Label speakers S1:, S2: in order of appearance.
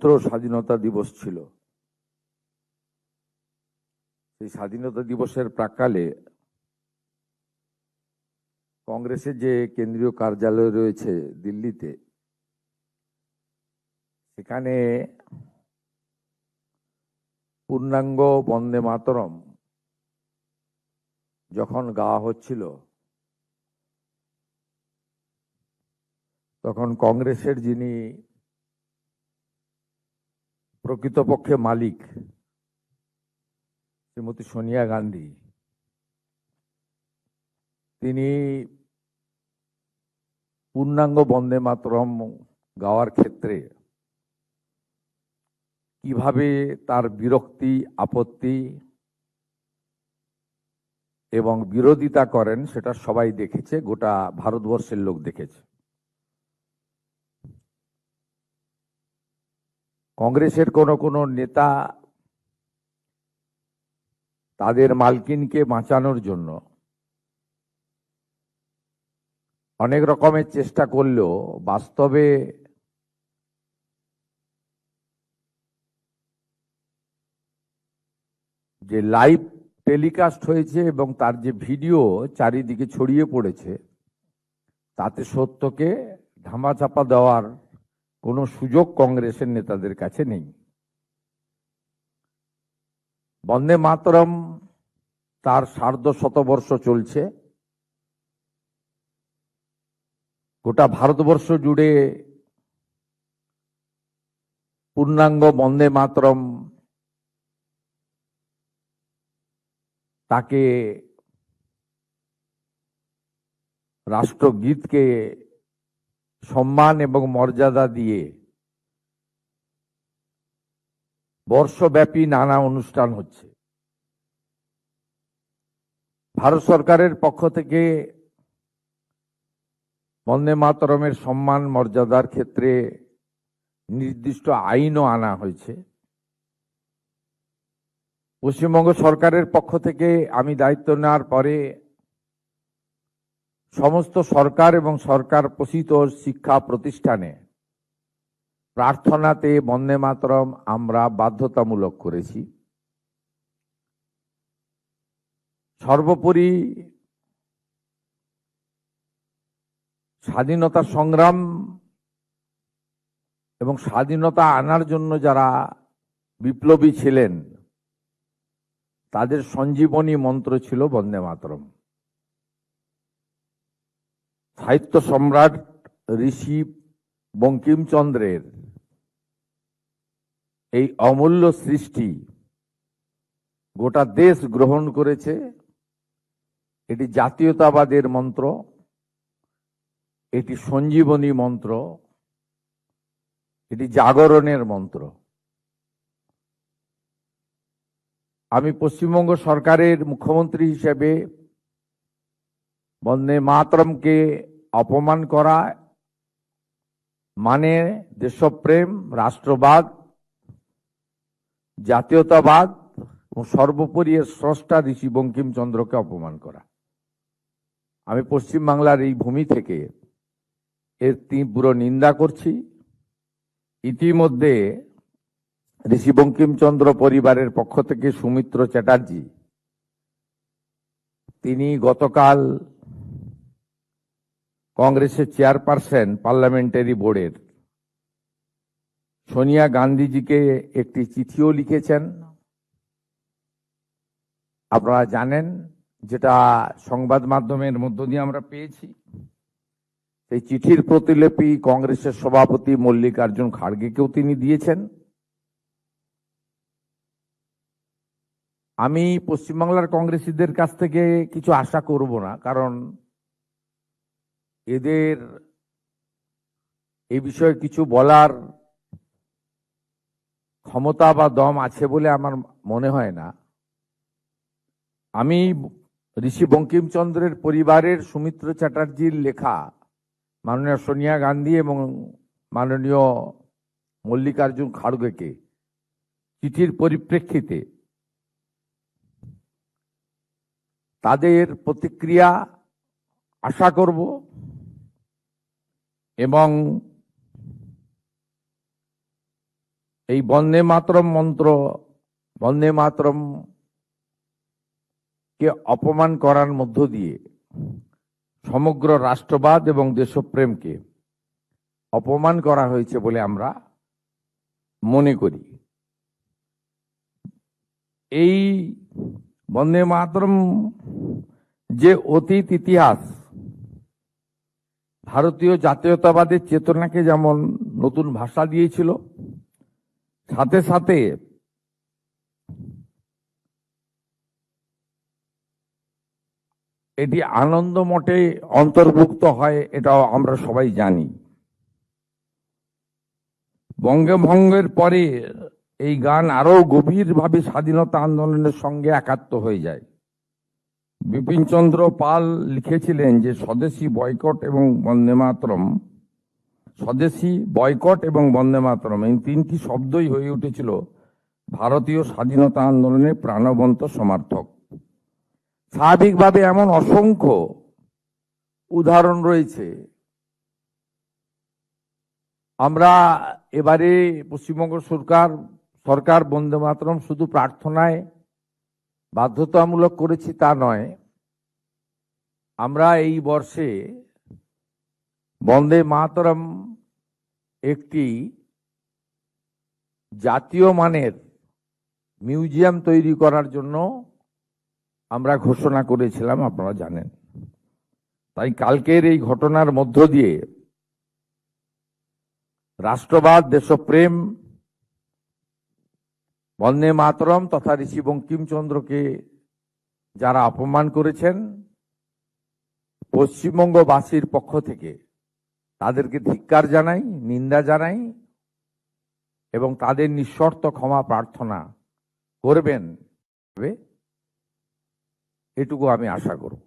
S1: পবিত্র স্বাধীনতা দিবস ছিল। এই স্বাধীনতা দিবসের প্রাক্কালে কংগ্রেসের যে কেন্দ্রীয় কার্যালয় রয়েছে দিল্লিতে, সেখানে পূর্ণাঙ্গ বন্দে মাতরম যখন গাওয়া হচ্ছিল, তখন কংগ্রেসের যিনি প্রকৃতপক্ষে মালিক, শ্রীমতী সোনিয়া গান্ধী, তিনি পূর্ণাঙ্গ বন্দে মাতরম গাওয়ার ক্ষেত্রে কিভাবে তার বিরক্তি, আপত্তি এবং বিরোধিতা করেন সেটা সবাই দেখেছে, গোটা ভারতবর্ষের লোক দেখেছে। কংগ্রেসের কোনো নেতা তাদের মালকিনকে বাঁচানোর জন্য অনেক রকমের চেষ্টা করলেও বাস্তবে যে লাইভ টেলিকাস্ট হয়েছে এবং তার যে ভিডিও চারিদিকে ছড়িয়ে পড়েছে, তাতে সত্যকে ধামাচাপা দেওয়ার কোনো সুযোগ কংগ্রেসের নেতাদের কাছে নেই। বন্দে মাতরম তার সার্ধশতবর্ষ চলছে। গোটা ভারতবর্ষ জুড়ে পূর্ণাঙ্গ বন্দে মাতরম তাকে রাষ্ট্রগীতকে সম্মান এবং মর্যাদা দিয়ে বর্ষব্যাপী নানা অনুষ্ঠান হচ্ছে। ভারত সরকারের পক্ষ থেকে বন্দে মাতরমের সম্মান মর্যাদার ক্ষেত্রে নির্দিষ্ট আইনও আনা হয়েছে। পশ্চিমবঙ্গ সরকারের পক্ষ থেকে আমি দায়িত্ব নেওয়ার পরে সমস্ত সরকার এবং সরকার পোষিত শিক্ষা প্রতিষ্ঠানে প্রার্থনাতে বন্দে মাতরম আমরা বাধ্যতামূলক করেছি। সর্বোপরি স্বাধীনতা সংগ্রাম এবং স্বাধীনতা আনার জন্য যারা বিপ্লবী ছিলেন, তাদের সঞ্জীবনী মন্ত্র ছিল বন্দে মাতরম। সাহিত্য সম্রাট ঋষি বঙ্কিমচন্দ্রের এই অমূল্য সৃষ্টি গোটা দেশ গ্রহণ করেছে। এটি জাতীয়তাবাদের মন্ত্র, এটি সঞ্জীবনী মন্ত্র, এটি জাগরণের মন্ত্র। আমি পশ্চিমবঙ্গ সরকারের মুখ্যমন্ত্রী হিসেবে বন্দে মাতরমকে অপমান করা মানে দেশপ্রেম, রাষ্ট্রবাদ, জাতীয়তাবাদ এবং সর্বোপরি এর স্রষ্টা ঋষি বঙ্কিমচন্দ্রকে অপমান করা। আমি পশ্চিমবাংলার এই ভূমি থেকে এর তীব্র নিন্দা করছি। ইতিমধ্যে ঋষি বঙ্কিমচন্দ্র পরিবারের পক্ষ থেকে সৌমিত্র চ্যাটার্জি, তিনি গতকাল কংগ্রেসের চেয়ারপারসন পার্লামেন্টারি বোর্ডের সোনিয়া গান্ধীজিকে একটি চিঠিও লিখেছেন। আপনারা জানেন, যেটা সংবাদ মাধ্যমের মধ্য দিয়ে আমরা পেয়েছি। এই চিঠির প্রতিলিপি কংগ্রেসের সভাপতি মল্লিকার্জুন খাড়গেকেও তিনি দিয়েছেন। আমি পশ্চিমবাংলার কংগ্রেসীদের কাছ থেকে কিছু আশা করব না, কারণ এদের এই বিষয়ে কিছু বলার ক্ষমতা বা দম আছে বলে আমার মনে হয় না। আমি ঋষি বঙ্কিমচন্দ্রের পরিবারের সৌমিত্র চ্যাটার্জির লেখা মাননীয় সোনিয়া গান্ধী এবং মাননীয় মল্লিকার্জুন খাড়গেকে চিঠির পরিপ্রেক্ষিতে তাদের প্রতিক্রিয়া আশা করব এবং এই বন্দে মাতরম মন্ত্র, বন্দে মাতরম কে অপমান করার মধ্য দিয়ে সমগ্র রাষ্ট্রবাদ এবং দেশপ্রেমকে অপমান করা হয়েছে বলে আমরা মনে করি। এই বন্দে মাতরম যে অতীত ইতিহাস ভারতীয় জাতীয়তাবাদের চেতনাকে যেমন নতুন ভাষা দিয়েছিল, সাথে সাথে এটি আনন্দ মঠে অন্তর্ভুক্ত হয়, এটাও আমরা সবাই জানি। বঙ্গভঙ্গের পরে এই গান আরো গভীরভাবে স্বাধীনতা আন্দোলনের সঙ্গে একাত্ম হয়ে যায়। বিপিনচন্দ্র পাল লিখেছিলেন যে স্বদেশী বয়কট এবং বন্দে মাতরম, স্বদেশী বয়কট এবং বন্দে মাতরম এই তিনটি শব্দই হয়ে উঠেছিল ভারতীয় স্বাধীনতা আন্দোলনের প্রাণবন্ত সমর্থক। স্বাভাবিকভাবে এমন অসংখ্য উদাহরণ রয়েছে। আমরা এবারে পশ্চিমবঙ্গ সরকার বন্দে মাতরম শুধু প্রার্থনায় বাধ্যতামূলক করেছি তা নয়, আমরা এই বর্ষে বন্দে মাতরম একটি জাতীয় মানের মিউজিয়াম তৈরি করার জন্য আমরা ঘোষণা করেছিলাম, আপনারা জানেন। তাই কালকের এই ঘটনার মধ্য দিয়ে রাষ্ট্রবাদ, দেশপ্রেম, বন্দে মাতরম তথা ঋষি বঙ্কিমচন্দ্রকে যারা অপমান করেছেন, পশ্চিমবঙ্গবাসীর পক্ষ থেকে তাদেরকে ধিক্কার জানাই, নিন্দা জানাই এবং তাদের নিঃশর্ত ক্ষমা প্রার্থনা করবেন, এটুকু আমি আশা করব।